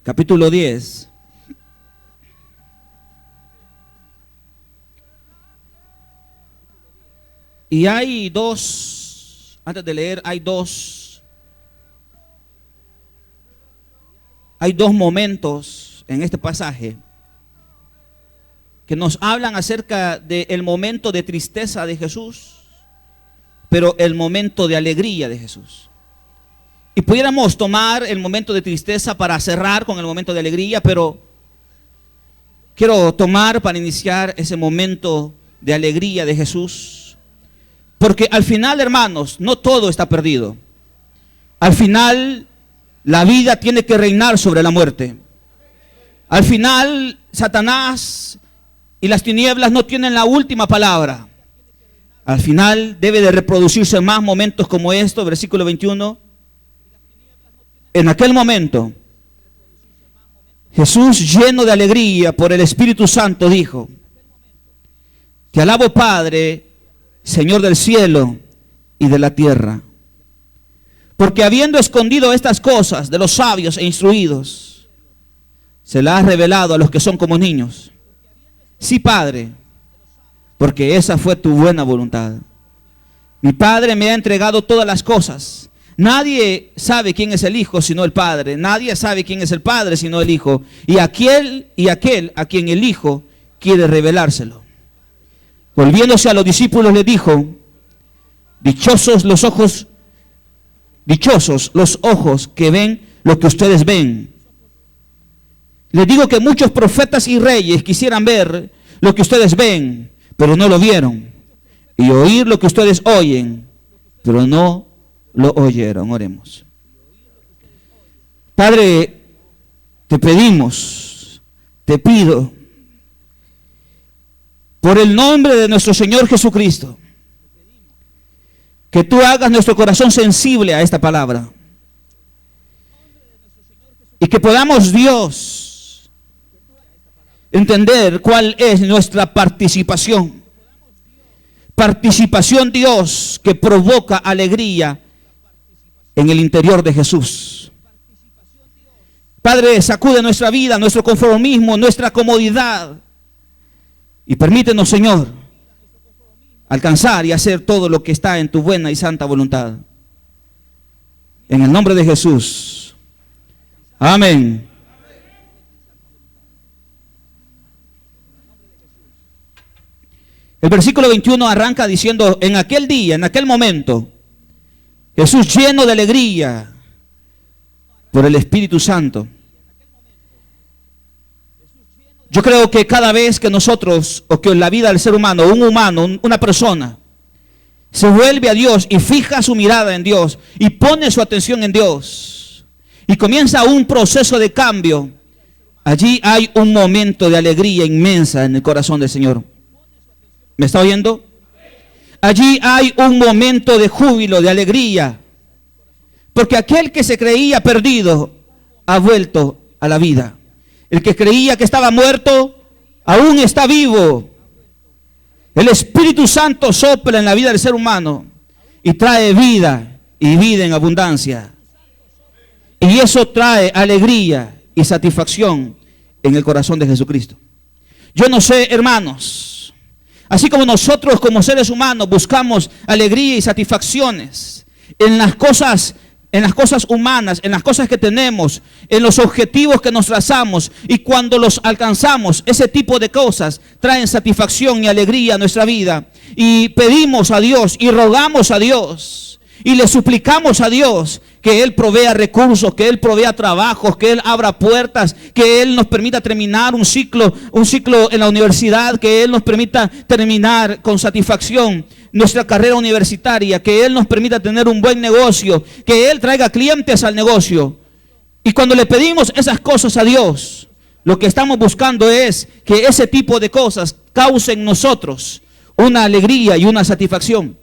capítulo 10. Y hay dos, antes de leer, hay dos momentos en este pasaje que nos hablan acerca del momento de tristeza de Jesús, pero el momento de alegría de Jesús. Y pudiéramos tomar el momento de tristeza para cerrar con el momento de alegría, pero quiero tomar para iniciar ese momento de alegría de Jesús. Porque al final, hermanos, no todo está perdido. Al final, la vida tiene que reinar sobre la muerte. Al final, Satanás y las tinieblas no tienen la última palabra. Al final, debe de reproducirse más momentos como estos, versículo 21. En aquel momento, Jesús, lleno de alegría por el Espíritu Santo, dijo: Te alabo, Padre, Señor del cielo y de la tierra, porque habiendo escondido estas cosas de los sabios e instruidos, se las has revelado a los que son como niños. Sí, Padre, porque esa fue tu buena voluntad. Mi Padre me ha entregado todas las cosas. Nadie sabe quién es el Hijo sino el Padre. Nadie sabe quién es el Padre sino el Hijo. Y aquel a quien el Hijo quiere revelárselo. Volviéndose a los discípulos les dijo: dichosos los ojos que ven lo que ustedes ven. Les digo que muchos profetas y reyes quisieran ver lo que ustedes ven, pero no lo vieron, y oír lo que ustedes oyen, pero no lo oyeron. Oremos. Padre, te pedimos, te pido, por el nombre de nuestro Señor Jesucristo, que tú hagas nuestro corazón sensible a esta palabra. Y que podamos, Dios, entender cuál es nuestra participación. Participación, Dios, que provoca alegría en el interior de Jesús. Padre, sacude nuestra vida, nuestro conformismo, nuestra comodidad. Y permítenos, Señor, alcanzar y hacer todo lo que está en tu buena y santa voluntad. En el nombre de Jesús. Amén. El versículo 21 arranca diciendo: en aquel día, en aquel momento, Jesús, lleno de alegría por el Espíritu Santo. Yo creo que cada vez que nosotros, o que en la vida del ser humano, una persona, se vuelve a Dios y fija su mirada en Dios y pone su atención en Dios y comienza un proceso de cambio, allí hay un momento de alegría inmensa en el corazón del Señor. ¿Me está oyendo? Allí hay un momento de júbilo, de alegría, porque aquel que se creía perdido ha vuelto a la vida. El que creía que estaba muerto, aún está vivo. El Espíritu Santo sopla en la vida del ser humano y trae vida, y vida en abundancia. Y eso trae alegría y satisfacción en el corazón de Jesucristo. Yo no sé, hermanos, así como nosotros como seres humanos buscamos alegría y satisfacciones en las cosas humanas, en las cosas que tenemos, en los objetivos que nos trazamos, y cuando los alcanzamos, ese tipo de cosas traen satisfacción y alegría a nuestra vida. Y pedimos a Dios y rogamos a Dios y le suplicamos a Dios que Él provea recursos, que Él provea trabajos, que Él abra puertas, que Él nos permita terminar un ciclo en la universidad, que Él nos permita terminar con satisfacción nuestra carrera universitaria, que Él nos permita tener un buen negocio, que Él traiga clientes al negocio. Y cuando le pedimos esas cosas a Dios, lo que estamos buscando es que ese tipo de cosas causen en nosotros una alegría y una satisfacción.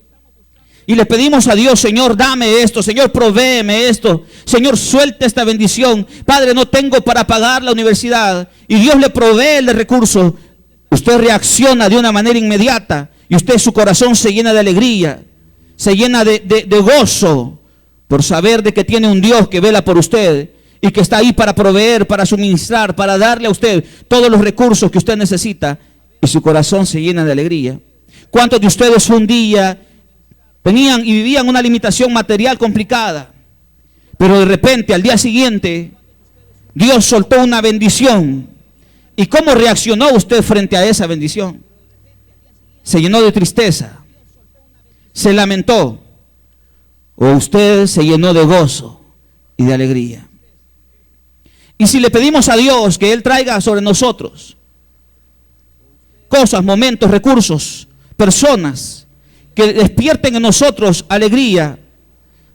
Y le pedimos a Dios: Señor, dame esto, Señor, provéeme esto, Señor, suelte esta bendición. Padre, no tengo para pagar la universidad. Y Dios le provee el recurso. Usted reacciona de una manera inmediata y su corazón se llena de alegría, se llena de gozo por saber de que tiene un Dios que vela por usted y que está ahí para proveer, para suministrar, para darle a usted todos los recursos que usted necesita, y su corazón se llena de alegría. ¿Cuántos de ustedes un día venían y vivían una limitación material complicada, pero de repente al día siguiente Dios soltó una bendición? ¿Y cómo reaccionó usted frente a esa bendición? ¿Se llenó de tristeza? ¿Se lamentó? ¿O usted se llenó de gozo y de alegría? Y si le pedimos a Dios que Él traiga sobre nosotros cosas, momentos, recursos, personas que despierten en nosotros alegría,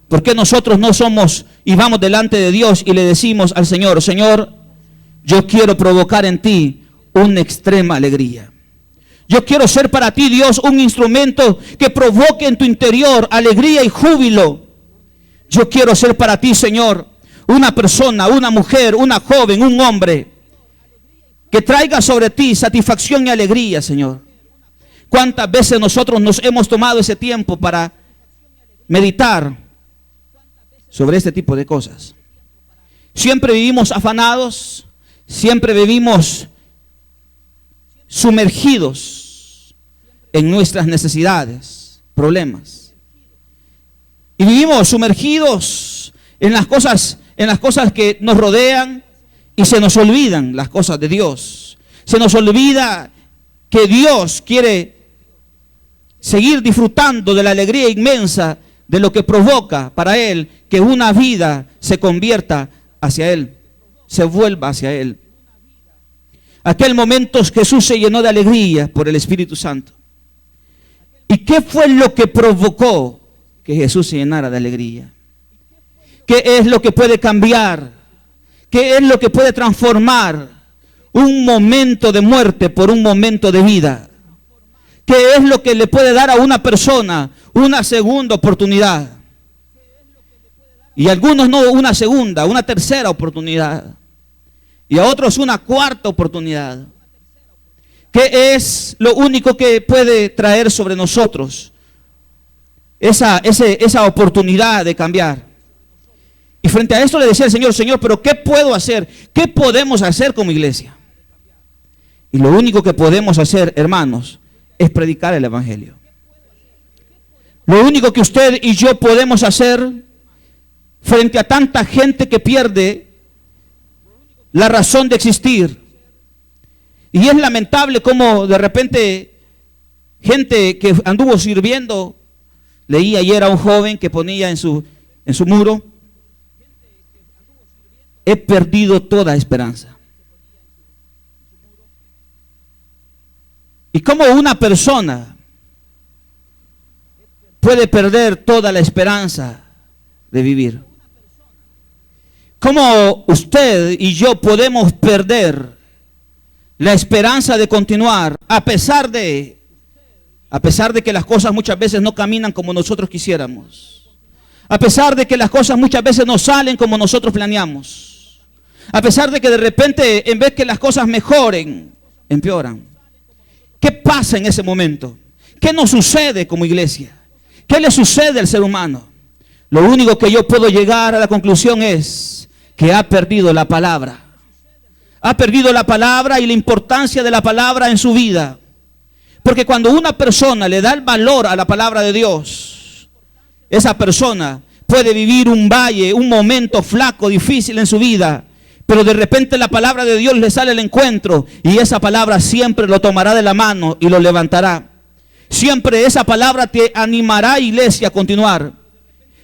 ¿por qué nosotros no somos y vamos delante de Dios y le decimos al Señor: Señor, yo quiero provocar en ti una extrema alegría? Yo quiero ser para ti, Dios, un instrumento que provoque en tu interior alegría y júbilo. Yo quiero ser para ti, Señor, una persona, una mujer, una joven, un hombre que traiga sobre ti satisfacción y alegría, Señor. ¿Cuántas veces nosotros nos hemos tomado ese tiempo para meditar sobre este tipo de cosas? Siempre vivimos afanados, siempre vivimos sumergidos en nuestras necesidades, problemas. Y vivimos sumergidos en las cosas que nos rodean, y se nos olvidan las cosas de Dios. Se nos olvida que Dios quiere seguir disfrutando de la alegría inmensa de lo que provoca para Él que una vida se convierta hacia Él, se vuelva hacia Él. Aquel momento Jesús se llenó de alegría por el Espíritu Santo. ¿Y qué fue lo que provocó que Jesús se llenara de alegría? ¿Qué es lo que puede cambiar? ¿Qué es lo que puede transformar un momento de muerte por un momento de vida? ¿Qué es lo que le puede dar a una persona una segunda oportunidad? Y a algunos no una segunda, una tercera oportunidad. Y a otros una cuarta oportunidad. ¿Qué es lo único que puede traer sobre nosotros esa oportunidad de cambiar? Y frente a esto le decía el Señor: Señor, pero ¿qué puedo hacer? ¿Qué podemos hacer como iglesia? Y lo único que podemos hacer, hermanos, es predicar el Evangelio. Lo único que usted y yo podemos hacer frente a tanta gente que pierde la razón de existir. Y es lamentable cómo de repente gente que anduvo sirviendo, leí ayer a un joven que ponía en su muro: he perdido toda esperanza. ¿Y cómo una persona puede perder toda la esperanza de vivir? ¿Cómo usted y yo podemos perder la esperanza de continuar a pesar de que las cosas muchas veces no caminan como nosotros quisiéramos? A pesar de que las cosas muchas veces no salen como nosotros planeamos. A pesar de que de repente, en vez que las cosas mejoren, empeoran. ¿Qué pasa en ese momento? ¿Qué nos sucede como iglesia? ¿Qué le sucede al ser humano? Lo único que yo puedo llegar a la conclusión es que ha perdido la palabra. Ha perdido la palabra y la importancia de la palabra en su vida. Porque cuando una persona le da el valor a la palabra de Dios, esa persona puede vivir un valle, un momento flaco, difícil en su vida, pero de repente la palabra de Dios le sale al encuentro y esa palabra siempre lo tomará de la mano y lo levantará. Siempre esa palabra te animará, iglesia, a continuar.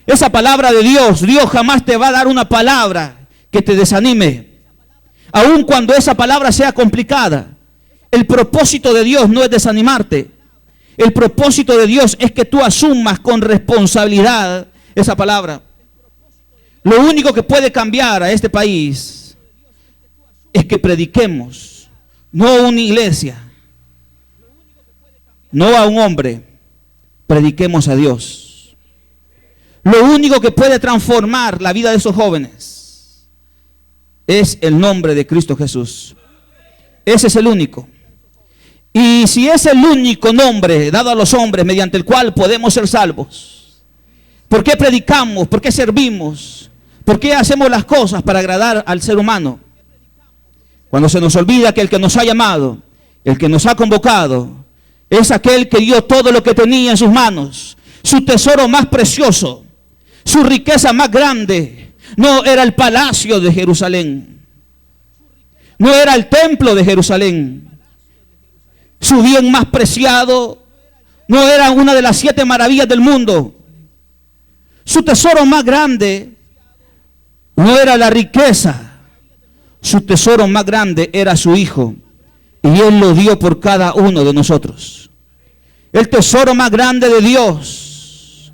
Esa palabra de Dios, Dios jamás te va a dar una palabra que te desanime. Aun cuando esa palabra sea complicada, el propósito de Dios no es desanimarte. El propósito de Dios es que tú asumas con responsabilidad esa palabra. Lo único que puede cambiar a este país es que prediquemos, no a una iglesia, no a un hombre, prediquemos a Dios. Lo único que puede transformar la vida de esos jóvenes es el nombre de Cristo Jesús. Ese es el único. Y si es el único nombre dado a los hombres mediante el cual podemos ser salvos, ¿por qué predicamos? ¿Por qué servimos? ¿Por qué hacemos las cosas para agradar al ser humano? Cuando se nos olvida que el que nos ha llamado, el que nos ha convocado, es aquel que dio todo lo que tenía en sus manos, su tesoro más precioso, su riqueza más grande. No era el palacio de Jerusalén, no era el templo de Jerusalén, su bien más preciado no era una de las 7 maravillas del mundo. Su tesoro más grande no era la riqueza, su tesoro más grande era su Hijo, y Él lo dio por cada uno de nosotros. El tesoro más grande de Dios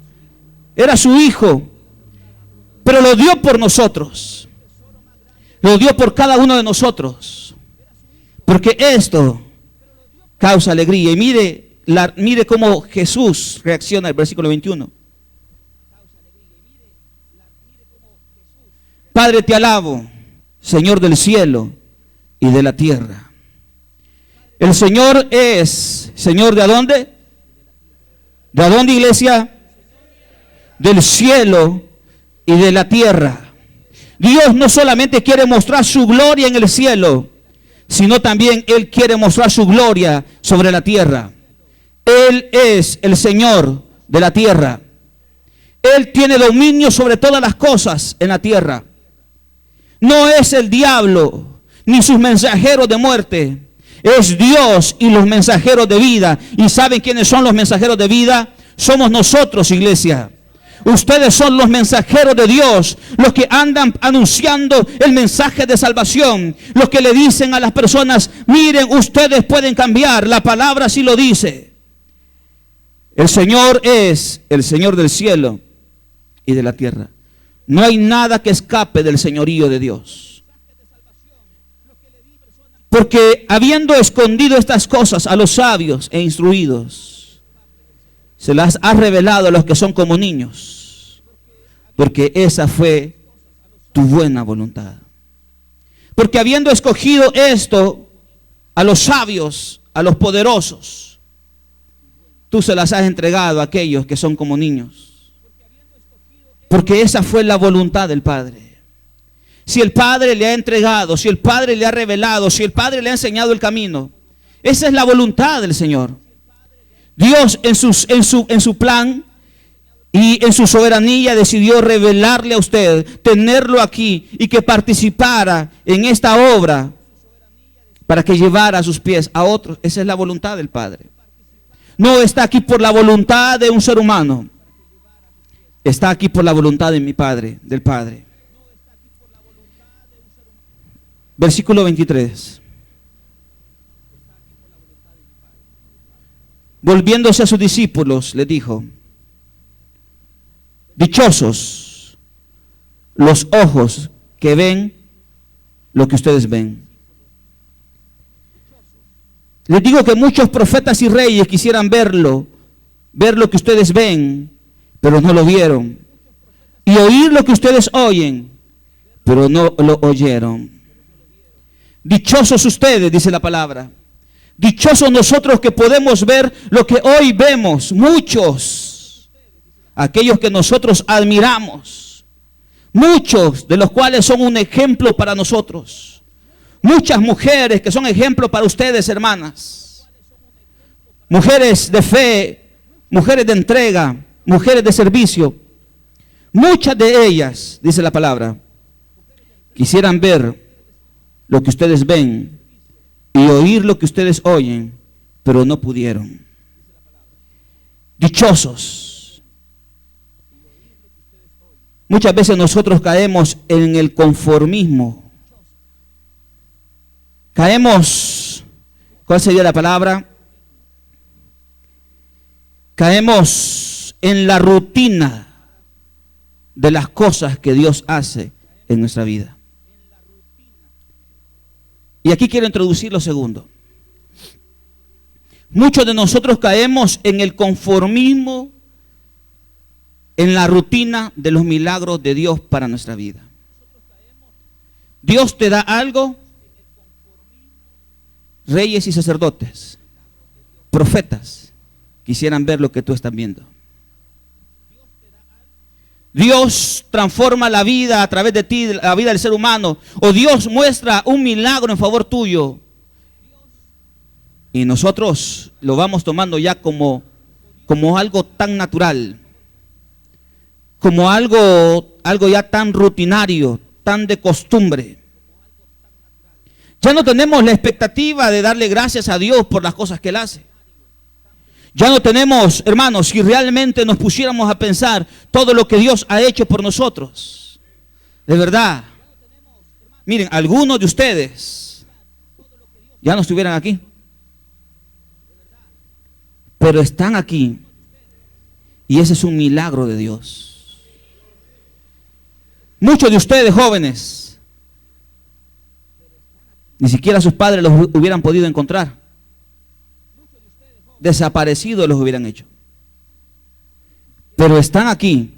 era su Hijo, pero lo dio por nosotros, lo dio por cada uno de nosotros, porque esto causa alegría. Y mire cómo Jesús reacciona al versículo 21. Padre, te alabo, Señor del cielo y de la tierra. El Señor es, ¿Señor de dónde? ¿De dónde, iglesia? Del cielo y de la tierra. Dios no solamente quiere mostrar su gloria en el cielo, sino también Él quiere mostrar su gloria sobre la tierra. Él es el Señor de la tierra. Él tiene dominio sobre todas las cosas en la tierra. No es el diablo ni sus mensajeros de muerte. Es Dios y los mensajeros de vida. ¿Y saben quiénes son los mensajeros de vida? Somos nosotros, iglesia. Ustedes son los mensajeros de Dios, los que andan anunciando el mensaje de salvación, los que le dicen a las personas: miren, ustedes pueden cambiar. La palabra así lo dice. El Señor es el Señor del cielo y de la tierra. No hay nada que escape del señorío de Dios. Porque habiendo escondido estas cosas a los sabios e instruidos, se las ha revelado a los que son como niños. Porque esa fue tu buena voluntad. Porque habiendo escogido esto a los sabios, a los poderosos, tú se las has entregado a aquellos que son como niños. Porque esa fue la voluntad del Padre. Si el Padre le ha entregado, si el Padre le ha revelado, si el Padre le ha enseñado el camino, esa es la voluntad del Señor. Dios en su plan y en su soberanía decidió revelarle a usted, tenerlo aquí y que participara en esta obra para que llevara a sus pies a otros. Esa es la voluntad del Padre. No está aquí por la voluntad de un ser humano. Está aquí por la voluntad de mi Padre, del Padre. Versículo 23. Volviéndose a sus discípulos, les dijo: dichosos los ojos que ven lo que ustedes ven. Les digo que muchos profetas y reyes quisieran ver lo que ustedes ven, pero no lo vieron. Y oír lo que ustedes oyen, pero no lo oyeron. Dichosos ustedes, dice la palabra. Dichosos nosotros que podemos ver lo que hoy vemos. Muchos, aquellos que nosotros admiramos, muchos de los cuales son un ejemplo para nosotros. Muchas mujeres que son ejemplo para ustedes, hermanas. Mujeres de fe, mujeres de entrega, mujeres de servicio. Muchas de ellas, dice la palabra, quisieran ver lo que ustedes ven y oír lo que ustedes oyen, pero no pudieron. Dichosos. Muchas veces nosotros caemos en el conformismo. Caemos, ¿cuál sería la palabra? Caemos en la rutina de las cosas que Dios hace en nuestra vida. Y aquí quiero introducir lo segundo. Muchos de nosotros caemos en el conformismo, en la rutina de los milagros de Dios para nuestra vida. Dios te da algo, reyes y sacerdotes, profetas, quisieran ver lo que tú estás viendo. Dios transforma la vida a través de ti, la vida del ser humano, o Dios muestra un milagro en favor tuyo, y nosotros lo vamos tomando ya como algo tan natural, como algo ya tan rutinario, tan de costumbre. Ya no tenemos la expectativa de darle gracias a Dios por las cosas que Él hace. Ya no tenemos, hermanos, si realmente nos pusiéramos a pensar todo lo que Dios ha hecho por nosotros. De verdad. Miren, algunos de ustedes ya no estuvieran aquí, pero están aquí. Y ese es un milagro de Dios. Muchos de ustedes, jóvenes, ni siquiera sus padres los hubieran podido encontrar. Desaparecidos los hubieran hecho. Pero están aquí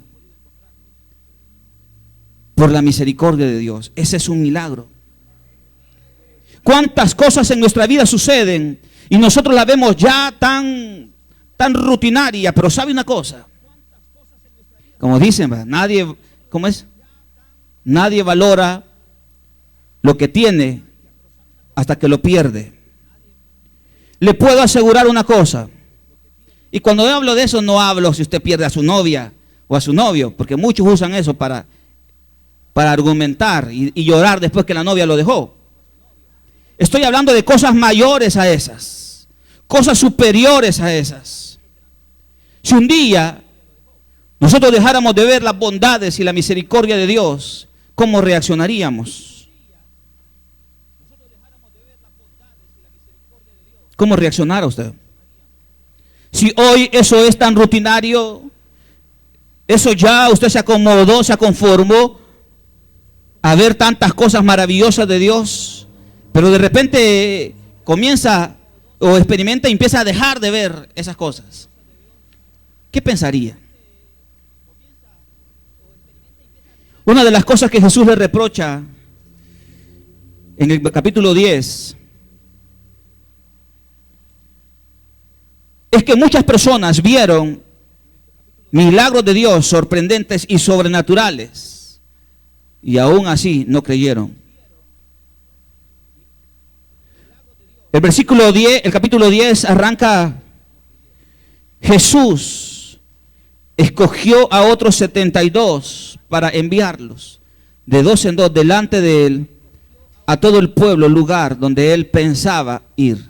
por la misericordia de Dios. Ese es un milagro. ¿Cuántas cosas en nuestra vida suceden y nosotros la vemos ya tan rutinaria? Pero ¿sabe una cosa? Como dicen, nadie, ¿cómo es? Nadie valora lo que tiene hasta que lo pierde. Le puedo asegurar una cosa, y cuando yo hablo de eso no hablo si usted pierde a su novia o a su novio, porque muchos usan eso para argumentar y llorar después que la novia lo dejó. Estoy hablando de cosas mayores a esas, cosas superiores a esas. Si un día nosotros dejáramos de ver las bondades y la misericordia de Dios, ¿cómo reaccionaríamos? ¿Cómo reaccionará usted? Si hoy eso es tan rutinario, eso ya usted se acomodó, se conformó a ver tantas cosas maravillosas de Dios, pero de repente comienza o experimenta y empieza a dejar de ver esas cosas. ¿Qué pensaría? Una de las cosas que Jesús le reprocha en el capítulo 10 es que muchas personas vieron milagros de Dios sorprendentes y sobrenaturales y aún así no creyeron. El versículo 10, el capítulo 10 arranca: Jesús escogió a otros 72 para enviarlos de dos en dos delante de él a todo el pueblo, lugar donde él pensaba ir.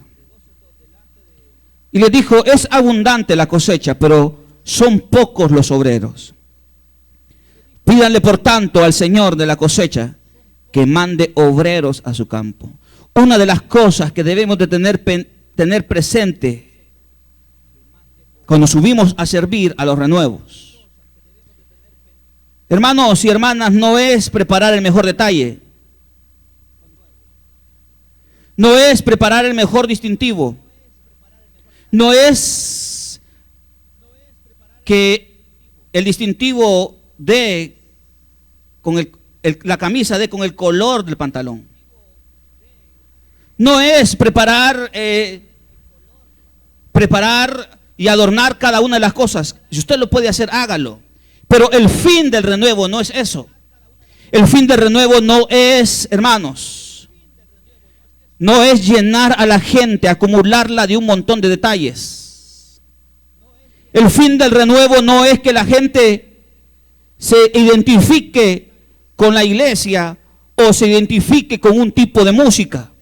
Y les dijo: es abundante la cosecha, pero son pocos los obreros. Pídanle por tanto al Señor de la cosecha que mande obreros a su campo. Una de las cosas que debemos de tener presente cuando subimos a servir a los renuevos, hermanos y hermanas, no es preparar el mejor detalle, no es preparar el mejor distintivo, no es que el distintivo dé con la camisa dé con el color del pantalón. No es preparar y adornar cada una de las cosas. Si usted lo puede hacer, hágalo. Pero el fin del renuevo no es eso. El fin del renuevo no es, hermanos, no es llenar a la gente, acumularla de un montón de detalles. El fin del renuevo no es que la gente se identifique con la iglesia o se identifique con un tipo de música.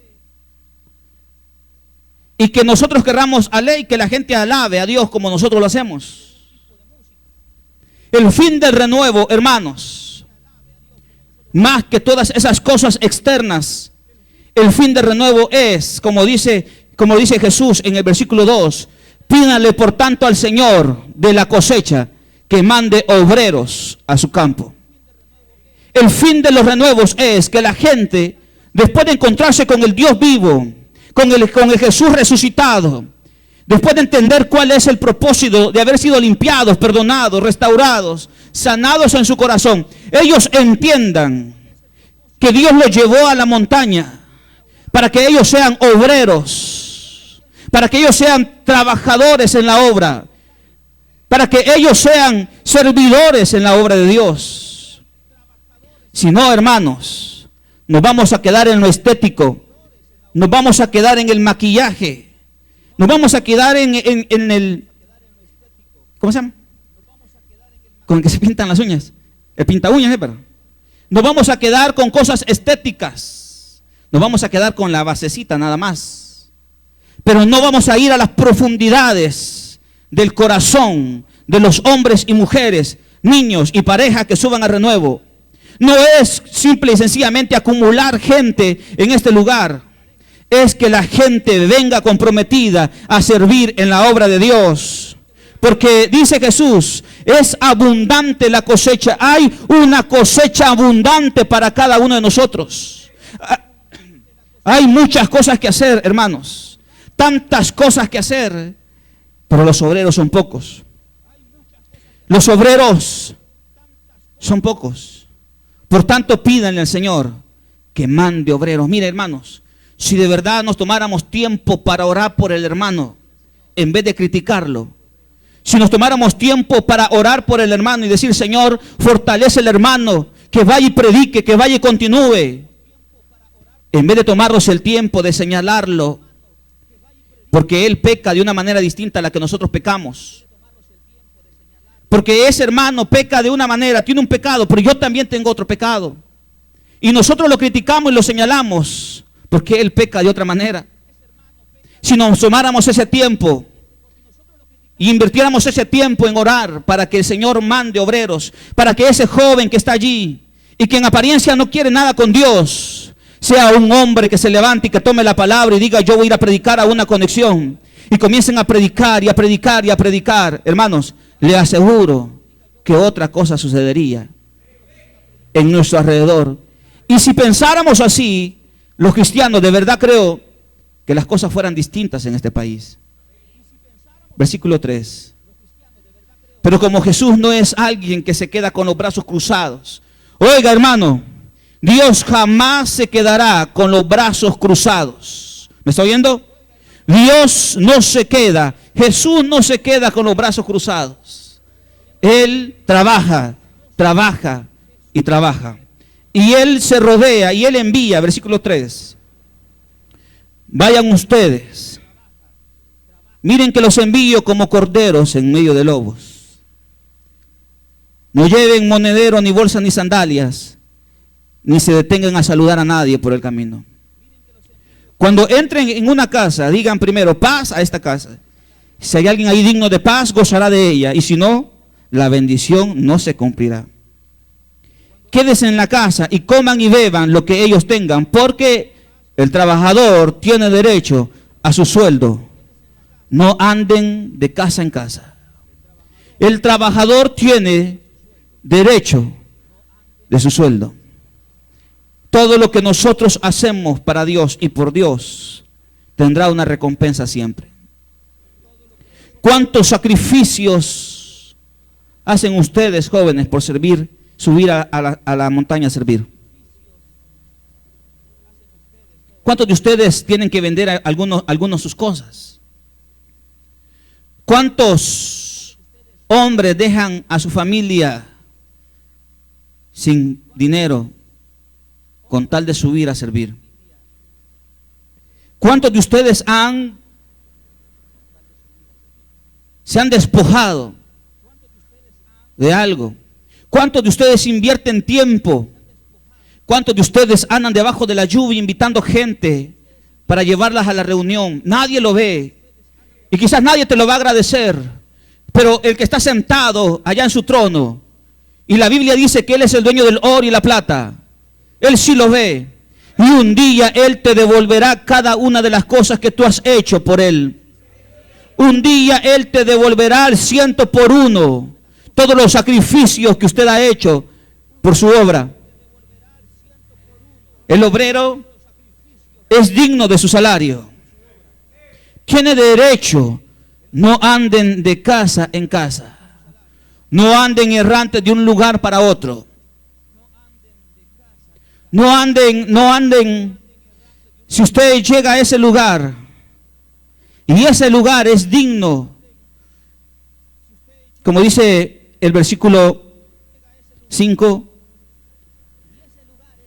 Y que nosotros querramos a ley que la gente alabe a Dios como nosotros lo hacemos. El fin del renuevo, hermanos, más que todas esas cosas externas, el fin del renuevo es, como dice Jesús en el versículo 2, pídanle por tanto al Señor de la cosecha que mande obreros a su campo. El fin de los renuevos es que la gente, después de encontrarse con el Dios vivo, con el Jesús resucitado, después de entender cuál es el propósito de haber sido limpiados, perdonados, restaurados, sanados en su corazón, ellos entiendan que Dios los llevó a la montaña para que ellos sean obreros, para que ellos sean trabajadores en la obra. para que ellos sean servidores en la obra de Dios. Si no, hermanos, nos vamos a quedar en lo estético, nos vamos a quedar en el maquillaje, nos vamos a quedar en el, ¿cómo se llama? Con el que se pintan las uñas, el pinta uñas, pero nos vamos a quedar con cosas estéticas, nos vamos a quedar con la basecita nada más, pero no vamos a ir a las profundidades del corazón de los hombres y mujeres, niños y parejas que suban a renuevo. No es simple y sencillamente acumular gente en este lugar, es que la gente venga comprometida a servir en la obra de Dios. Porque dice Jesús, es abundante la cosecha, hay una cosecha abundante para cada uno de nosotros. Hay muchas cosas que hacer, hermanos, tantas cosas que hacer, pero los obreros son pocos. Los obreros son pocos. Por tanto, pídanle al Señor que mande obreros. Mire, hermanos, si de verdad nos tomáramos tiempo para orar por el hermano, en vez de criticarlo, si nos tomáramos tiempo para orar por el hermano y decir, Señor, fortalece al hermano, que vaya y predique, que vaya y continúe, en vez de tomarnos el tiempo de señalarlo, porque él peca de una manera distinta a la que nosotros pecamos. Porque ese hermano peca de una manera, tiene un pecado, pero yo también tengo otro pecado. Y nosotros lo criticamos y lo señalamos, porque él peca de otra manera. Si nos tomáramos ese tiempo y invirtiéramos ese tiempo en orar para que el Señor mande obreros, para que ese joven que está allí y que en apariencia no quiere nada con Dios, sea un hombre que se levante y que tome la palabra y diga, yo voy a ir a predicar a una conexión, y comiencen a predicar y a predicar y a predicar. Hermanos, le aseguro que otra cosa sucedería en nuestro alrededor. Y si pensáramos así, los cristianos, de verdad creo que las cosas fueran distintas en este país. Versículo 3. Pero como Jesús no es alguien que se queda con los brazos cruzados. Oiga, hermano, Dios jamás se quedará con los brazos cruzados. ¿Me está oyendo? Dios no se queda, Jesús no se queda con los brazos cruzados. Él trabaja, trabaja y trabaja. Y Él se rodea y Él envía, versículo 3. Vayan ustedes. Miren que los envío como corderos en medio de lobos. No lleven monedero, ni bolsa, ni sandalias, ni se detengan a saludar a nadie por el camino. Cuando entren en una casa, digan primero, paz a esta casa. Si hay alguien ahí digno de paz, gozará de ella. Y si no, la bendición no se cumplirá. Quédense en la casa y coman y beban lo que ellos tengan, porque el trabajador tiene derecho a su sueldo. No anden de casa en casa. El trabajador tiene derecho de su sueldo. Todo lo que nosotros hacemos para Dios y por Dios tendrá una recompensa siempre. ¿Cuántos sacrificios hacen ustedes, jóvenes, por servir, subir a la montaña a servir? ¿Cuántos de ustedes tienen que vender algunos sus cosas? ¿Cuántos hombres dejan a su familia sin dinero con tal de subir a servir? ¿Cuántos de ustedes se han despojado de algo? ¿Cuántos de ustedes invierten tiempo? ¿Cuántos de ustedes andan debajo de la lluvia invitando gente para llevarlas a la reunión? Nadie lo ve y quizás nadie te lo va a agradecer, pero el que está sentado allá en su trono, y la Biblia dice que Él es el dueño del oro y la plata, Él sí lo ve, y un día Él te devolverá cada una de las cosas que tú has hecho por Él. Un día Él te devolverá al 100 por 1 todos los sacrificios que usted ha hecho por su obra. El obrero es digno de su salario. Tiene derecho. No anden de casa en casa. No anden errantes de un lugar para otro. No anden, si usted llega a ese lugar y ese lugar es digno, Como dice el versículo 5,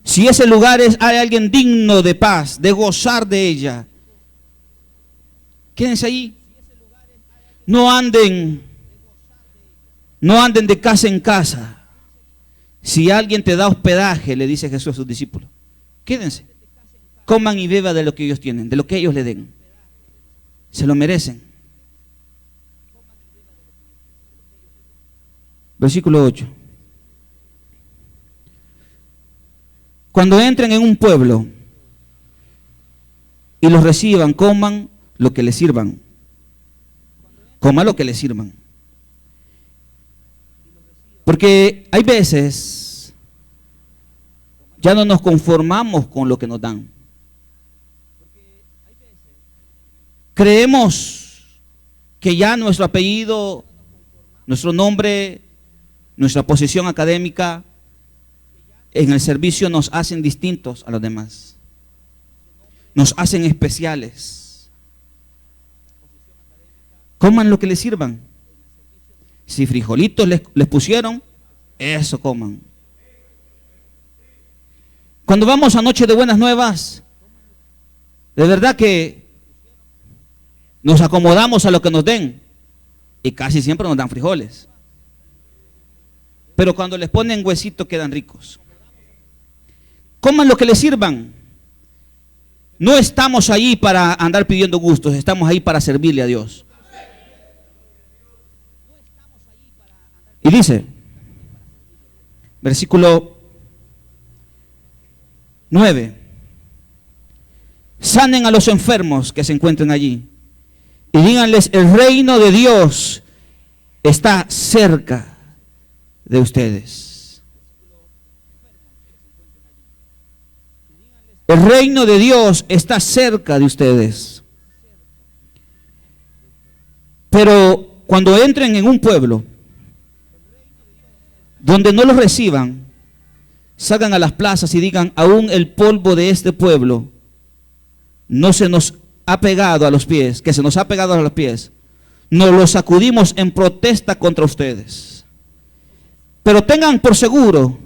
si ese lugar hay alguien digno de paz, de gozar de ella, quédense ahí. No anden de casa en casa. Si alguien te da hospedaje, le dice Jesús a sus discípulos, quédense, coman y beban de lo que ellos tienen, de lo que ellos le den. Se lo merecen. Versículo 8. Cuando entren en un pueblo y los reciban, coman lo que les sirvan. Coman lo que les sirvan. Porque hay veces ya no nos conformamos con lo que nos dan. Creemos que ya nuestro apellido, nuestro nombre, nuestra posición académica en el servicio nos hacen distintos a los demás. Nos hacen especiales. Coman lo que les sirvan. Si frijolitos les pusieron, eso coman. Cuando vamos a Noche de Buenas Nuevas, de verdad que nos acomodamos a lo que nos den. Y casi siempre nos dan frijoles. Pero cuando les ponen huesitos quedan ricos. Coman lo que les sirvan. No estamos ahí para andar pidiendo gustos, estamos ahí para servirle a Dios. Y dice, versículo 9, sanen a los enfermos que se encuentren allí y díganles, el reino de Dios está cerca de ustedes. El reino de Dios está cerca de ustedes. Pero cuando entren en un pueblo donde no los reciban, salgan a las plazas y digan, aún el polvo de este pueblo no se nos ha pegado a los pies, que se nos ha pegado a los pies, nos lo sacudimos en protesta contra ustedes. Pero tengan por seguro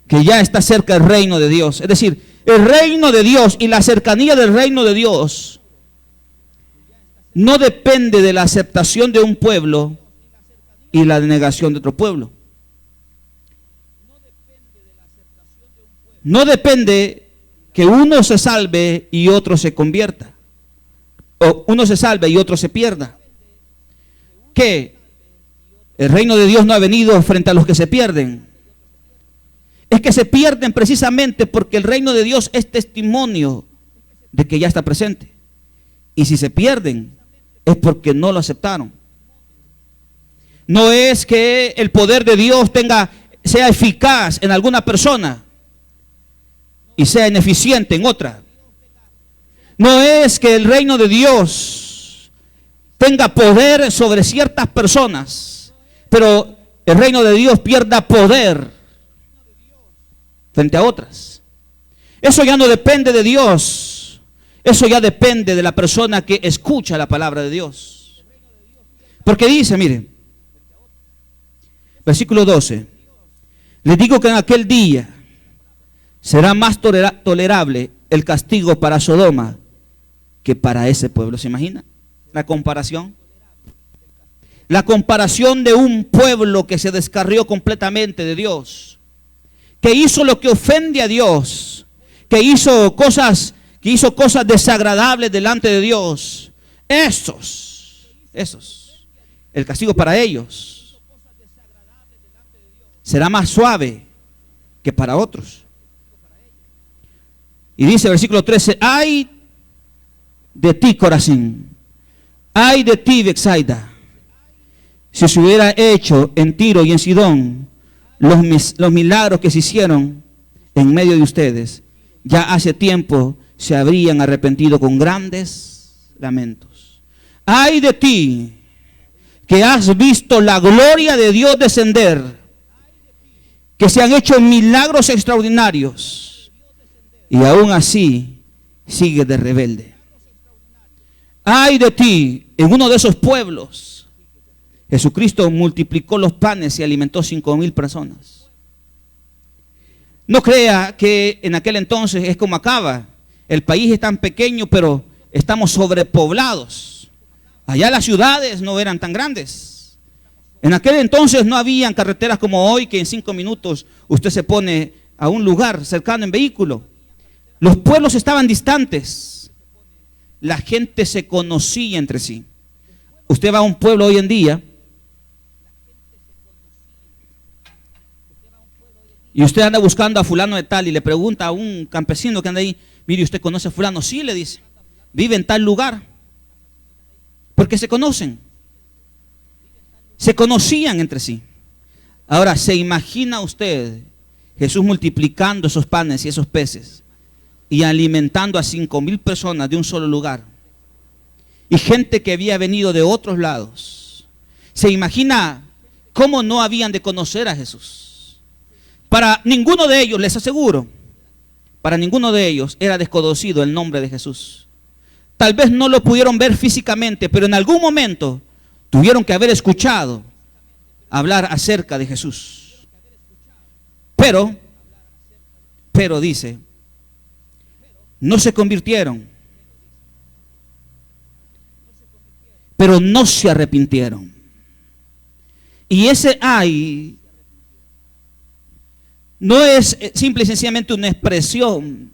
que ya está cerca el reino de Dios. Es decir, el reino de Dios y la cercanía del reino de Dios no depende de la aceptación de un pueblo y la denegación de otro pueblo. No depende que uno se salve y otro se convierta. O uno se salve y otro se pierda. Que el reino de Dios no ha venido frente a los que se pierden. Es que se pierden precisamente porque el reino de Dios es testimonio de que ya está presente. Y si se pierden es porque no lo aceptaron. No es que el poder de Dios sea eficaz en alguna persona y sea ineficiente en otra. No es que el reino de Dios tenga poder sobre ciertas personas, pero el reino de Dios pierda poder frente a otras. Eso ya no depende de Dios. Eso ya depende de la persona que escucha la palabra de Dios. Porque dice, miren, versículo 12, les digo que en aquel día será más tolerable el castigo para Sodoma que para ese pueblo. ¿Se imagina la comparación? La comparación de un pueblo que se descarrió completamente de Dios, que hizo lo que ofende a Dios, que hizo cosas desagradables delante de Dios. Esos, el castigo para ellos será más suave que para otros. Y dice versículo 13, ay de ti, Corazín, ay de ti, Betsaida, si se hubiera hecho en Tiro y en Sidón los milagros que se hicieron en medio de ustedes, ya hace tiempo se habrían arrepentido con grandes lamentos. Ay de ti, que has visto la gloria de Dios descender, que se han hecho milagros extraordinarios, y aún así sigue de rebelde. Ay de ti, en uno de esos pueblos Jesucristo multiplicó los panes y alimentó 5,000 personas. No crea que en aquel entonces es como acaba. El país es tan pequeño, pero estamos sobrepoblados. Allá las ciudades no eran tan grandes. En aquel entonces no habían carreteras como hoy, que en 5 minutos usted se pone a un lugar cercano en vehículo. Los pueblos estaban distantes. La gente se conocía entre sí. Usted va a un pueblo hoy en día y usted anda buscando a fulano de tal y le pregunta a un campesino que anda ahí: mire, ¿usted conoce a fulano? Sí, le dice, vive en tal lugar. Porque se conocen. Se conocían entre sí. Ahora, ¿se imagina usted Jesús multiplicando esos panes y esos peces y alimentando a 5,000 personas de un solo lugar? Y gente que había venido de otros lados. ¿Se imagina cómo no habían de conocer a Jesús? Para ninguno de ellos, les aseguro, para ninguno de ellos era desconocido el nombre de Jesús. Tal vez no lo pudieron ver físicamente, pero en algún momento tuvieron que haber escuchado hablar acerca de Jesús. Pero dice, no se convirtieron, pero no se arrepintieron. Y ese ay no es simple y sencillamente una expresión.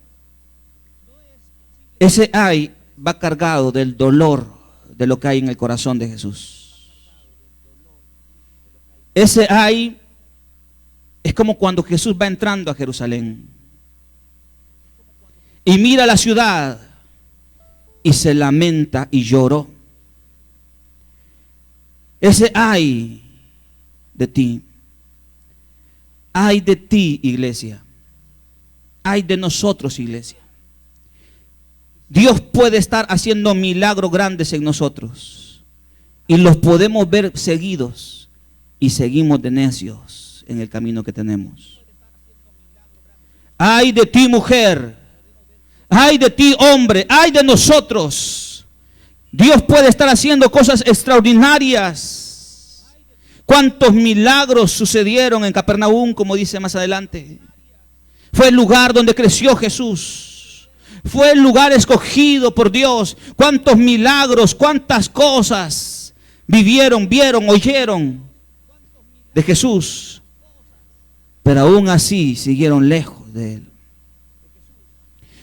Ese ay va cargado del dolor de lo que hay en el corazón de Jesús. Ese ay es como cuando Jesús va entrando a Jerusalén y mira la ciudad y se lamenta y lloró. Ese ay de ti. Ay de ti, iglesia. Ay de nosotros, iglesia. Dios puede estar haciendo milagros grandes en nosotros y los podemos ver seguidos y seguimos de necios en el camino que tenemos. Ay de ti, mujer. Ay de ti, hombre. Ay de nosotros. Dios puede estar haciendo cosas extraordinarias. ¿Cuántos milagros sucedieron en Capernaum, como dice más adelante? Fue el lugar donde creció Jesús. Fue el lugar escogido por Dios. Cuántos milagros, cuántas cosas vivieron, vieron, oyeron de Jesús. Pero aún así siguieron lejos de Él.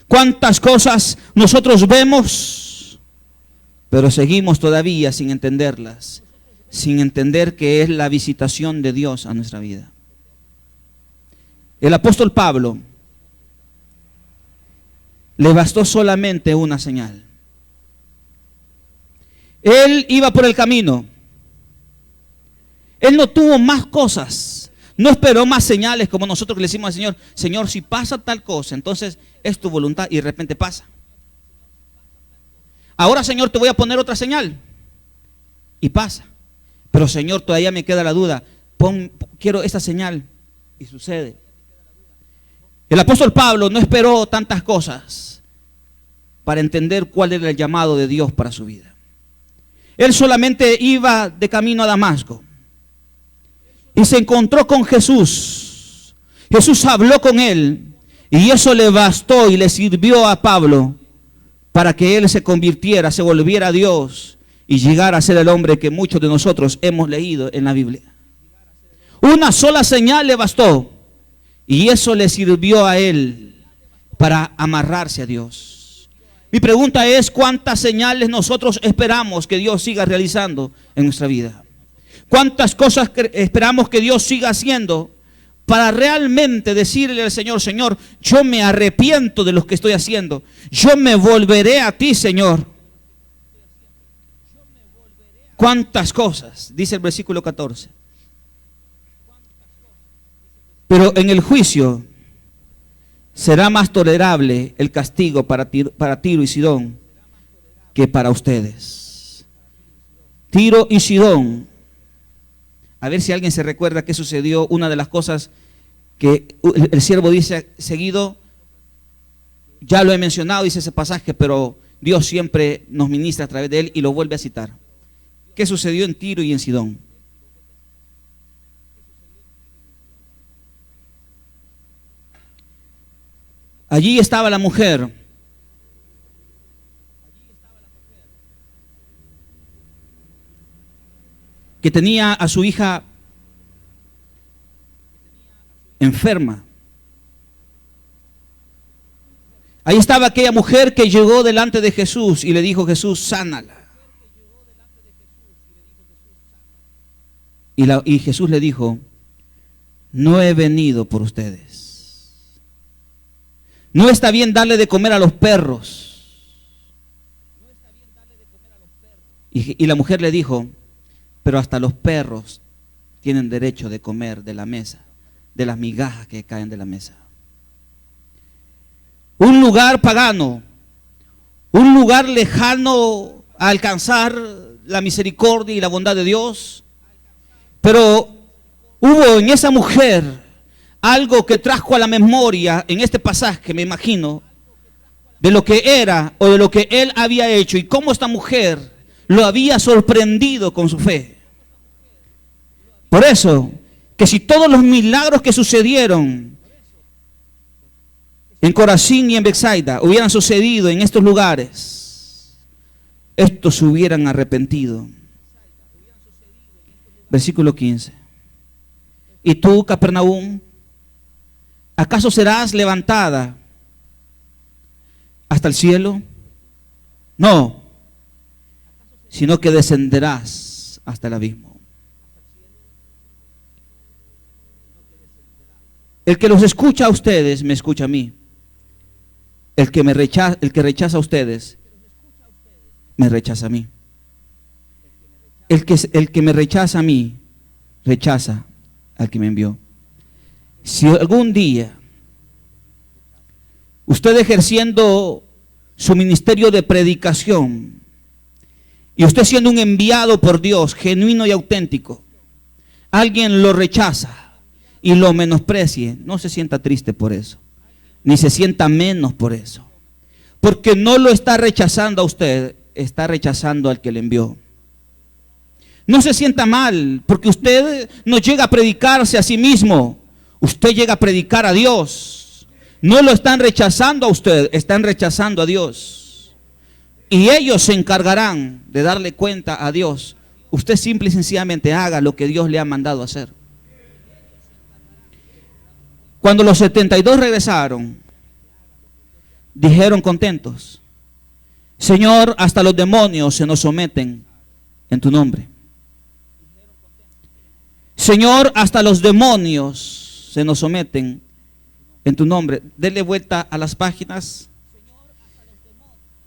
Cuántas cosas nosotros vemos, pero seguimos todavía sin entenderlas. Sin entender que es la visitación de Dios a nuestra vida. El apóstol Pablo le bastó solamente una señal. Él iba por el camino. Él no tuvo más cosas. No esperó más señales como nosotros que le decimos al Señor: Señor, si pasa tal cosa, entonces es tu voluntad, y de repente pasa. Ahora, Señor, te voy a poner otra señal, y pasa. Pero, Señor, todavía me queda la duda. Quiero esta señal, y sucede. El apóstol Pablo no esperó tantas cosas para entender cuál era el llamado de Dios para su vida. Él solamente iba de camino a Damasco y se encontró con Jesús. Jesús habló con él y eso le bastó y le sirvió a Pablo para que él se convirtiera, se volviera a Dios y llegara a ser el hombre que muchos de nosotros hemos leído en la Biblia. Una sola señal le bastó y eso le sirvió a él para amarrarse a Dios. Mi pregunta es: ¿cuántas señales nosotros esperamos que Dios siga realizando en nuestra vida? ¿Cuántas cosas esperamos que Dios siga haciendo para realmente decirle al Señor: Señor, yo me arrepiento de lo que estoy haciendo, yo me volveré a ti, Señor? ¿Cuántas cosas? Dice el versículo 14. Pero en el juicio será más tolerable el castigo para Tiro y Sidón que para ustedes. Tiro y Sidón. A ver si alguien se recuerda qué sucedió. Una de las cosas que el siervo dice seguido, ya lo he mencionado, dice ese pasaje, pero Dios siempre nos ministra a través de él y lo vuelve a citar. ¿Qué sucedió en Tiro y en Sidón? Allí estaba la mujer que tenía a su hija enferma. Ahí estaba aquella mujer que llegó delante de Jesús y le dijo: Jesús, sánala. Y Jesús le dijo: no he venido por ustedes. No está bien darle de comer a los perros. Y la mujer le dijo: pero hasta los perros tienen derecho de comer de la mesa, de las migajas que caen de la mesa. Un lugar pagano, un lugar lejano a alcanzar la misericordia y la bondad de Dios. Pero hubo en esa mujer algo que trajo a la memoria en este pasaje, me imagino, de lo que era o de lo que él había hecho y cómo esta mujer lo había sorprendido con su fe. Por eso, que si todos los milagros que sucedieron en Corazín y en Betsaida hubieran sucedido en estos lugares, estos se hubieran arrepentido. Versículo 15. ¿Y tú, Capernaum, acaso serás levantada hasta el cielo? No, sino que descenderás hasta el abismo. El que los escucha a ustedes, me escucha a mí. El que rechaza a ustedes, me rechaza a mí. El que me rechaza a mí, rechaza al que me envió. Si algún día usted ejerciendo su ministerio de predicación y usted siendo un enviado por Dios, genuino y auténtico, alguien lo rechaza y lo menosprecie, no se sienta triste por eso, ni se sienta menos por eso, porque no lo está rechazando a usted, está rechazando al que le envió. No se sienta mal, porque usted no llega a predicarse a sí mismo, usted llega a predicar a Dios. No lo están rechazando a usted, están rechazando a Dios. Y ellos se encargarán de darle cuenta a Dios. Usted simple y sencillamente haga lo que Dios le ha mandado hacer. Cuando los 72 regresaron, dijeron contentos: Señor, hasta los demonios se nos someten en tu nombre. Señor, hasta los demonios se nos someten en tu nombre. Denle vuelta a las páginas.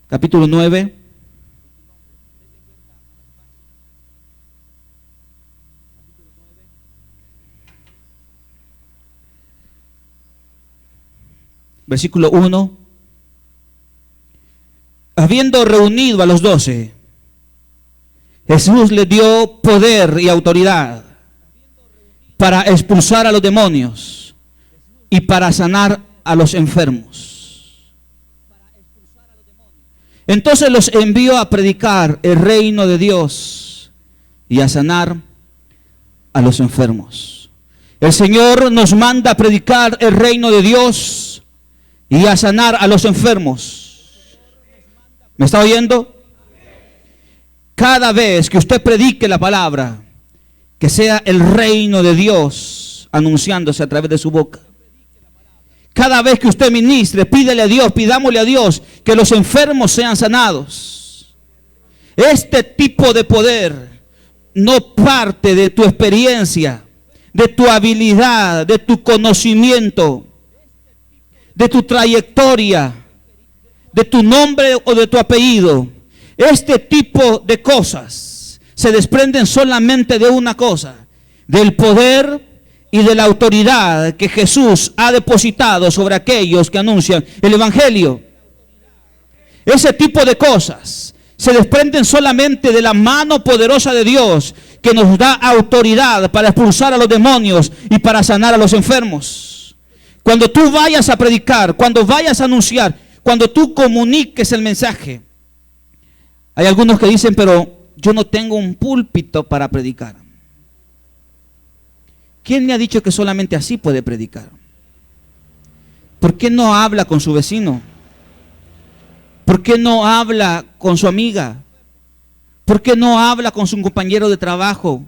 Capítulo 9. Versículo 1. Habiendo reunido a los 12, Jesús les dio poder y autoridad para expulsar a los demonios y para sanar a los enfermos. Entonces los envió a predicar el reino de Dios y a sanar a los enfermos. El Señor nos manda a predicar el reino de Dios y a sanar a los enfermos. ¿Me está oyendo? Cada vez que usted predique la palabra, que sea el reino de Dios anunciándose a través de su boca. Cada vez que usted ministre, pídele a Dios, pidámosle a Dios que los enfermos sean sanados. Este tipo de poder no parte de tu experiencia, de tu habilidad, de tu conocimiento, de tu trayectoria, de tu nombre o de tu apellido. Este tipo de cosas se desprenden solamente de una cosa: del poder y de la autoridad que Jesús ha depositado sobre aquellos que anuncian el evangelio. Ese tipo de cosas se desprenden solamente de la mano poderosa de Dios, que nos da autoridad para expulsar a los demonios y para sanar a los enfermos. Cuando tú vayas a predicar, cuando vayas a anunciar, cuando tú comuniques el mensaje, hay algunos que dicen: pero yo no tengo un púlpito para predicar. ¿Quién le ha dicho que solamente así puede predicar? ¿Por qué no habla con su vecino? ¿Por qué no habla con su amiga? ¿Por qué no habla con su compañero de trabajo?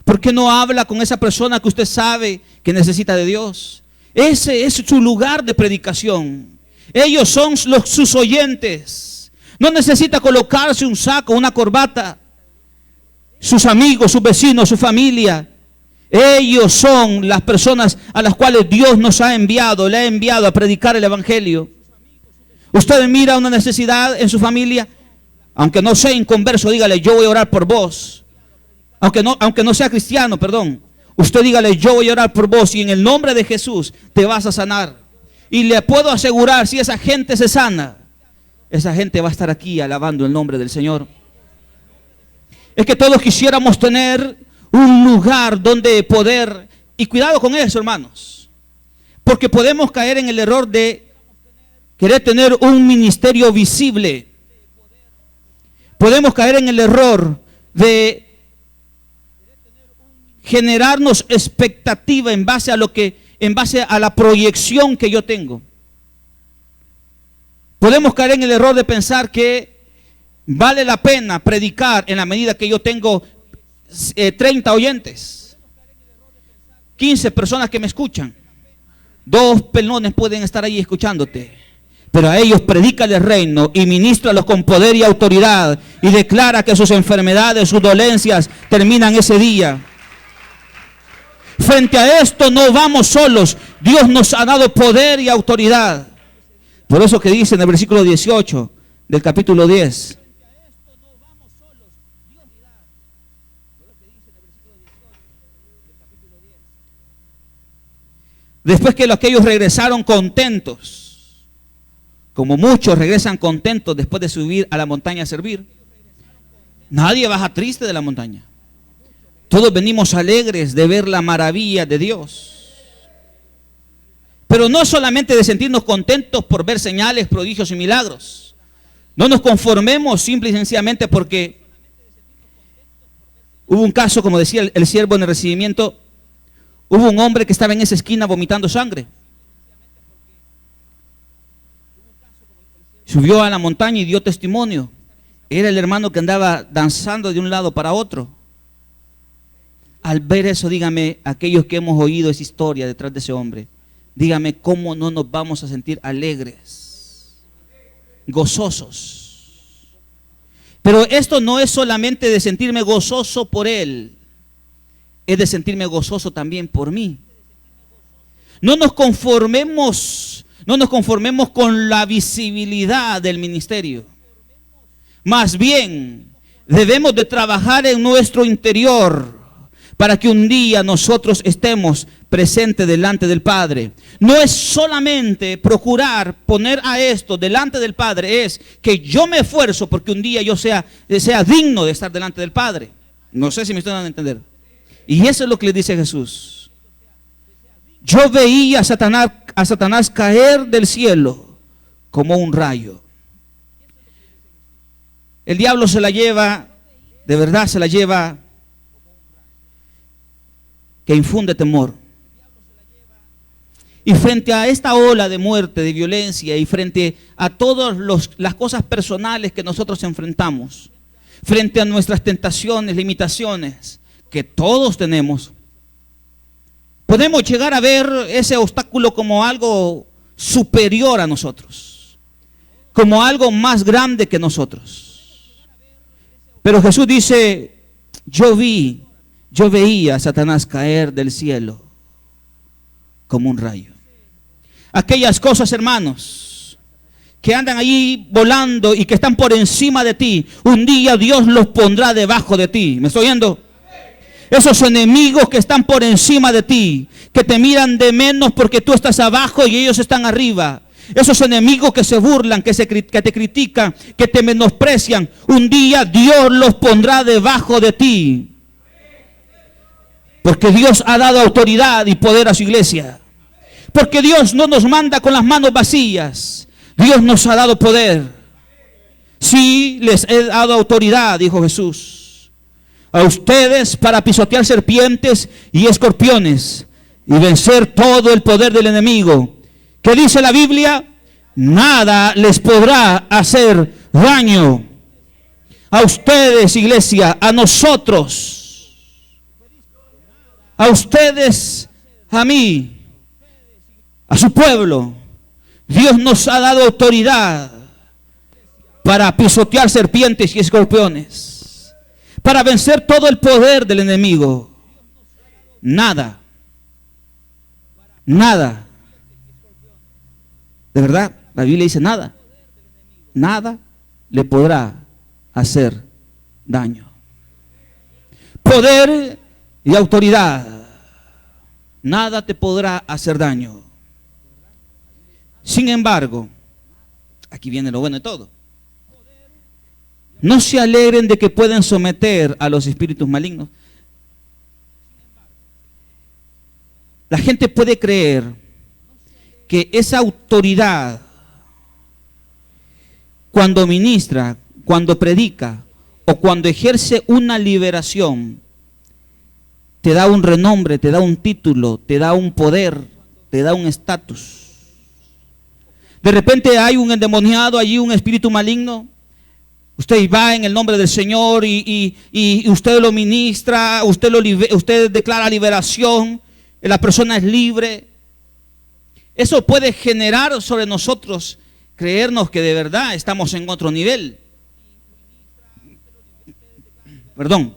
¿Por qué no habla con esa persona que usted sabe que necesita de Dios? Ese es su lugar de predicación. Ellos son sus oyentes. No necesita colocarse un saco, una corbata. Sus amigos, sus vecinos, su familia. Ellos son las personas a las cuales Dios nos ha enviado, le ha enviado a predicar el evangelio. Usted mira una necesidad en su familia, aunque no sea inconverso, dígale: yo voy a orar por vos. Aunque no sea cristiano, perdón. Usted dígale: yo voy a orar por vos y en el nombre de Jesús te vas a sanar. Y le puedo asegurar, si esa gente se sana, esa gente va a estar aquí alabando el nombre del Señor. Es que todos quisiéramos tener un lugar donde poder, y cuidado con eso, hermanos, porque podemos caer en el error de querer tener un ministerio visible. Podemos caer en el error de generarnos expectativa en base a la proyección que yo tengo. Podemos caer en el error de pensar que vale la pena predicar en la medida que yo tengo 30 oyentes, 15 personas que me escuchan. 2 pelones pueden estar ahí escuchándote, pero a ellos predícale el reino y ministralos con poder y autoridad y declara que sus enfermedades, sus dolencias terminan ese día. Frente a esto no vamos solos. Dios nos ha dado poder y autoridad. Por eso que dice en el versículo 18 del capítulo 10. Después que aquellos regresaron contentos, como muchos regresan contentos después de subir a la montaña a servir. Nadie baja triste de la montaña. Todos venimos alegres de ver la maravilla de Dios. Pero no solamente de sentirnos contentos por ver señales, prodigios y milagros. No nos conformemos simple y sencillamente porque hubo un caso, como decía el siervo en el recibimiento, hubo un hombre que estaba en esa esquina vomitando sangre. Subió a la montaña y dio testimonio. Era el hermano que andaba danzando de un lado para otro. Al ver eso, dígame, aquellos que hemos oído esa historia detrás de ese hombre, dígame cómo no nos vamos a sentir alegres, gozosos. Pero esto no es solamente de sentirme gozoso por él, es de sentirme gozoso también por mí. No nos conformemos con la visibilidad del ministerio. Más bien, debemos de trabajar en nuestro interior para que un día nosotros estemos presentes delante del Padre. No es solamente procurar poner a esto delante del Padre, es que yo me esfuerzo porque un día yo sea digno de estar delante del Padre. No sé si me están dando a entender. Y eso es lo que le dice Jesús. Yo veía a Satanás caer del cielo como un rayo. El diablo se la lleva, de verdad se la lleva, que infunde temor. Y frente a esta ola de muerte, de violencia, y frente a todas las cosas personales que nosotros enfrentamos, frente a nuestras tentaciones, limitaciones, que todos tenemos, podemos llegar a ver ese obstáculo como algo superior a nosotros, como algo más grande que nosotros. Pero Jesús dice: yo veía a Satanás caer del cielo como un rayo. Aquellas cosas, hermanos, que andan allí volando y que están por encima de ti, un día Dios los pondrá debajo de ti. ¿Me estoy oyendo? Esos enemigos que están por encima de ti, que te miran de menos porque tú estás abajo y ellos están arriba. Esos enemigos que se burlan, que te critican, que te menosprecian, un día Dios los pondrá debajo de ti. Porque Dios ha dado autoridad y poder a su iglesia. Porque Dios no nos manda con las manos vacías. Dios nos ha dado poder. Sí, les he dado autoridad, dijo Jesús, a ustedes para pisotear serpientes y escorpiones y vencer todo el poder del enemigo. ¿Qué dice la Biblia? Nada les podrá hacer daño. A ustedes, iglesia, a nosotros, a ustedes, a mí, a su pueblo, Dios nos ha dado autoridad para pisotear serpientes y escorpiones, para vencer todo el poder del enemigo. Nada, de verdad, la Biblia dice nada le podrá hacer daño. Poder y autoridad, nada te podrá hacer daño. Sin embargo, aquí viene lo bueno de todo. No se alegren de que pueden someter a los espíritus malignos. La gente puede creer que esa autoridad, cuando ministra, cuando predica o cuando ejerce una liberación, te da un renombre, te da un título, te da un poder, te da un estatus. De repente hay un endemoniado allí, un espíritu maligno. Usted va en el nombre del Señor y usted lo ministra, usted declara liberación, la persona es libre. Eso puede generar sobre nosotros creernos que de verdad estamos en otro nivel. Perdón.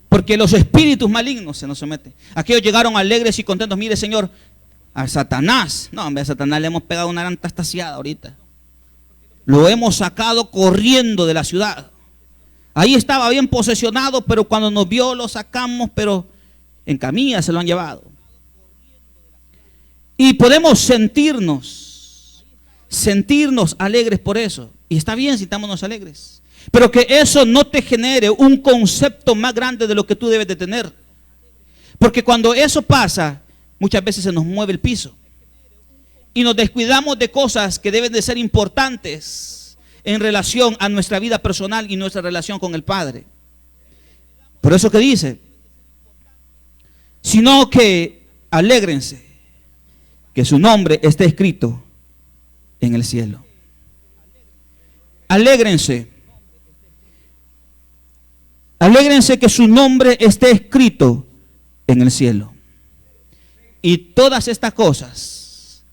Porque los espíritus malignos se nos someten. Aquellos llegaron alegres y contentos. Mire, Señor, a Satanás. No, hombre, a Satanás le hemos pegado una gran tastaciada ahorita. Lo hemos sacado corriendo de la ciudad. Ahí estaba bien posesionado, pero cuando nos vio lo sacamos, pero en camilla se lo han llevado. Y podemos sentirnos alegres por eso. Y está bien, sintámonos alegres. Pero que eso no te genere un concepto más grande de lo que tú debes de tener. Porque cuando eso pasa, muchas veces se nos mueve el piso. Y nos descuidamos de cosas que deben de ser importantes en relación a nuestra vida personal y nuestra relación con el Padre. Por eso que dice, sino que alégrense, que su nombre esté escrito en el cielo. Alégrense. Alégrense que su nombre esté escrito en el cielo. Y todas estas cosas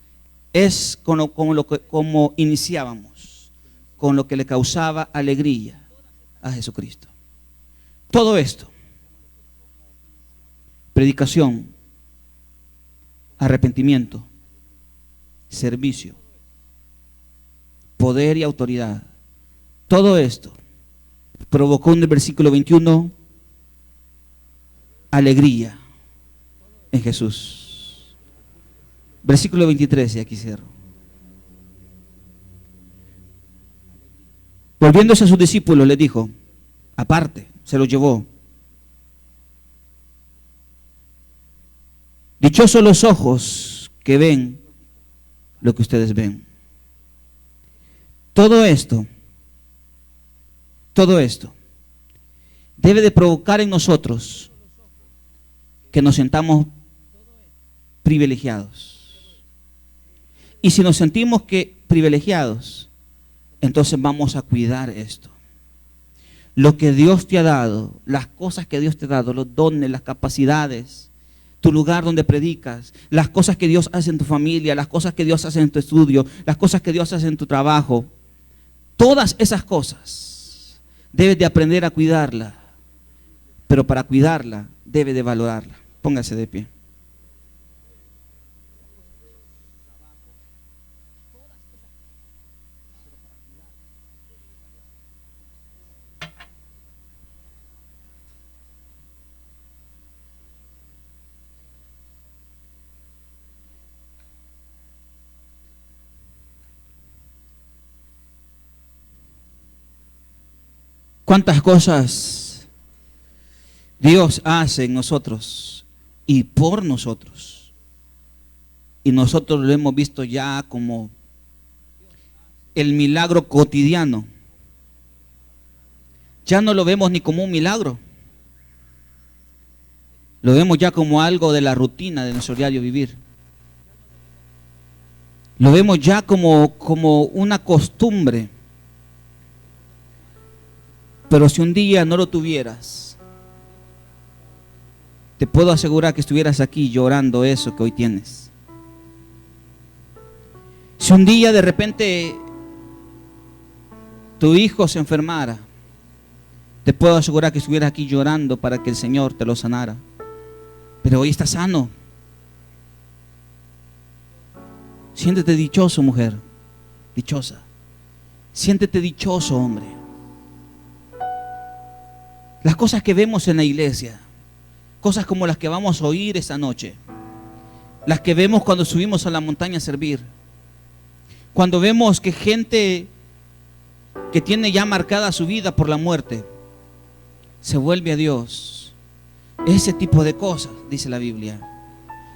es como iniciábamos, con lo que le causaba alegría a Jesucristo. Todo esto, predicación, arrepentimiento, servicio, poder y autoridad, todo esto provocó en el versículo 21 alegría en Jesús. Versículo 23, y aquí cierro. Volviéndose a sus discípulos, les dijo, aparte, se los llevó. Dichosos los ojos que ven lo que ustedes ven. Todo esto debe de provocar en nosotros que nos sentamos privilegiados. Y si nos sentimos privilegiados, entonces vamos a cuidar esto. Lo que Dios te ha dado, las cosas que Dios te ha dado, los dones, las capacidades, tu lugar donde predicas, las cosas que Dios hace en tu familia, las cosas que Dios hace en tu estudio, las cosas que Dios hace en tu trabajo, todas esas cosas debes de aprender a cuidarla, pero para cuidarla debes de valorarla. Póngase de pie. ¿Cuántas cosas Dios hace en nosotros y por nosotros? Y nosotros lo hemos visto ya como el milagro cotidiano. Ya no lo vemos ni como un milagro. Lo vemos ya como algo de la rutina de nuestro diario vivir. Lo vemos ya como una costumbre. Pero si un día no lo tuvieras, te puedo asegurar que estuvieras aquí llorando eso que hoy tienes. Si un día de repente tu hijo se enfermara, te puedo asegurar que estuvieras aquí llorando para que el Señor te lo sanara. Pero hoy estás sano. Siéntete dichoso, mujer, dichosa. Siéntete dichoso, hombre. Las cosas que vemos en la iglesia, cosas como las que vamos a oír esta noche, las que vemos cuando subimos a la montaña a servir, cuando vemos que gente que tiene ya marcada su vida por la muerte, se vuelve a Dios. Ese tipo de cosas, dice la Biblia,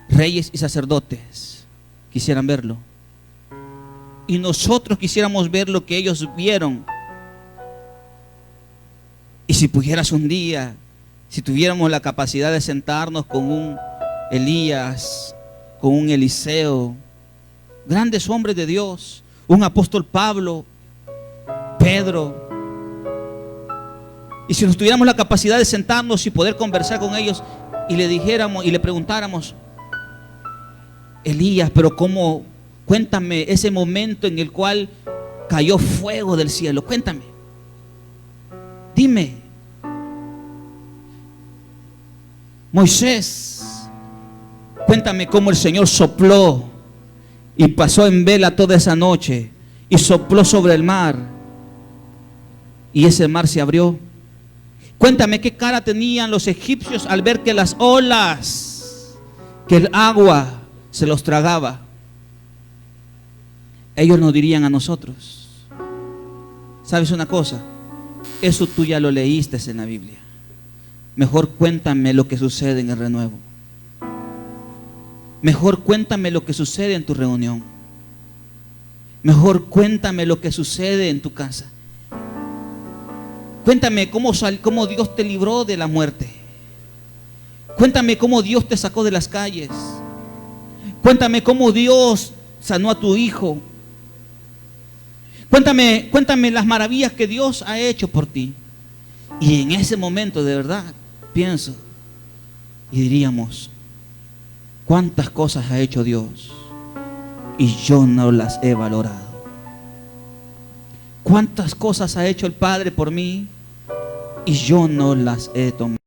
reyes y sacerdotes quisieran verlo. Y nosotros quisiéramos ver lo que ellos vieron. Y si pudieras un día, si tuviéramos la capacidad de sentarnos con un Elías, con un Eliseo, grandes hombres de Dios, un apóstol Pablo, Pedro, y si nos tuviéramos la capacidad de sentarnos y poder conversar con ellos y le dijéramos y le preguntáramos, Elías, pero cómo, cuéntame ese momento en el cual cayó fuego del cielo, cuéntame, dime. Moisés, cuéntame cómo el Señor sopló y pasó en vela toda esa noche y sopló sobre el mar y ese mar se abrió. Cuéntame qué cara tenían los egipcios al ver que las olas, que el agua se los tragaba. Ellos nos dirían a nosotros, ¿sabes una cosa? Eso tú ya lo leíste en la Biblia. Mejor cuéntame lo que sucede en el renuevo. Mejor cuéntame lo que sucede en tu reunión. Mejor cuéntame lo que sucede en tu casa. Cuéntame cómo Dios te libró de la muerte. Cuéntame cómo Dios te sacó de las calles. Cuéntame cómo Dios sanó a tu hijo. Cuéntame las maravillas que Dios ha hecho por ti. Y en ese momento de verdad pienso y diríamos, ¿cuántas cosas ha hecho Dios y yo no las he valorado? ¿Cuántas cosas ha hecho el Padre por mí y yo no las he tomado?